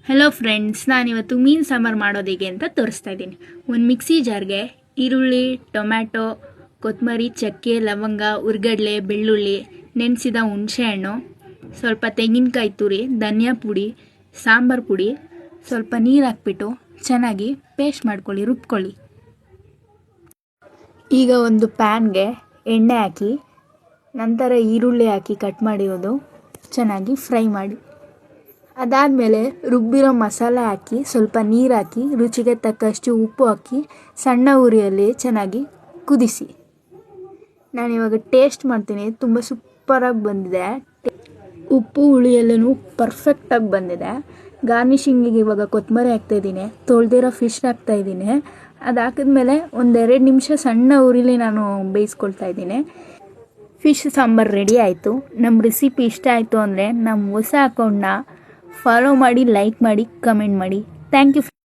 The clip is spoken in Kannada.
ಹೆಲೋ ಫ್ರೆಂಡ್ಸ್, ನಾನಿವತ್ತು ಮೀನು ಸಾಂಬಾರು ಮಾಡೋದು ಹೇಗೆ ಅಂತ ತೋರಿಸ್ತಾ ಇದ್ದೀನಿ. ಒಂದು ಮಿಕ್ಸಿ ಜಾರ್ಗೆ ಈರುಳ್ಳಿ, ಟೊಮ್ಯಾಟೊ, ಕೊತ್ತಂಬರಿ, ಚಕ್ಕೆ, ಲವಂಗ, ಉರ್ಗಡ್ಲೆ, ಬೆಳ್ಳುಳ್ಳಿ, ನೆನೆಸಿದ ಹುಣಸೆಹಣ್ಣು, ಸ್ವಲ್ಪ ತೆಂಗಿನಕಾಯಿ ತುರಿ, ಧನಿಯಾ ಪುಡಿ, ಸಾಂಬಾರು ಪುಡಿ, ಸ್ವಲ್ಪ ನೀರು ಹಾಕ್ಬಿಟ್ಟು ಚೆನ್ನಾಗಿ ಪೇಸ್ಟ್ ಮಾಡ್ಕೊಳ್ಳಿ, ರುಬ್ಕೊಳ್ಳಿ. ಈಗ ಒಂದು ಪ್ಯಾನ್ಗೆ ಎಣ್ಣೆ ಹಾಕಿ ನಂತರ ಈರುಳ್ಳಿ ಹಾಕಿ ಕಟ್ ಮಾಡಿರೋದು ಚೆನ್ನಾಗಿ ಫ್ರೈ ಮಾಡಿ. ಅದಾದಮೇಲೆ ರುಬ್ಬಿರೋ ಮಸಾಲೆ ಹಾಕಿ ಸ್ವಲ್ಪ ನೀರು ಹಾಕಿ ರುಚಿಗೆ ತಕ್ಕಷ್ಟು ಉಪ್ಪು ಹಾಕಿ ಸಣ್ಣ ಉರಿಯಲ್ಲಿ ಚೆನ್ನಾಗಿ ಕುದಿಸಿ. ನಾನಿವಾಗ ಟೇಸ್ಟ್ ಮಾಡ್ತೀನಿ. ತುಂಬ ಸೂಪರಾಗಿ ಬಂದಿದೆ. ಉಪ್ಪು ಹುಳಿ ಎಲ್ಲನೂ ಪರ್ಫೆಕ್ಟಾಗಿ ಬಂದಿದೆ. ಗಾರ್ನಿಷಿಂಗಿಗೆ ಇವಾಗ ಕೊತ್ತಂಬರಿ ಹಾಕ್ತಾಯಿದ್ದೀನಿ, ತೊಳೆದಿರೋ ಫಿಶ್ ಹಾಕ್ತಾಯಿದ್ದೀನಿ. ಅದು ಹಾಕಿದ್ಮೇಲೆ 1-2 ನಿಮಿಷ ಸಣ್ಣ ಉರಿಲಿ ನಾನು ಬೇಯಿಸ್ಕೊಳ್ತಾ ಇದ್ದೀನಿ. ಫಿಶ್ ಸಾಂಬಾರು ರೆಡಿ ಆಯಿತು. ನಮ್ಮ ರೆಸಿಪಿ ಇಷ್ಟ ಆಯಿತು ಅಂದರೆ ನಮ್ಮ ಹೊಸ ಅಕೌಂಟ್ನ ಫಾಲೋ ಮಾಡಿ, ಲೈಕ್ ಮಾಡಿ, ಕಮೆಂಟ್ ಮಾಡಿ. Thank you.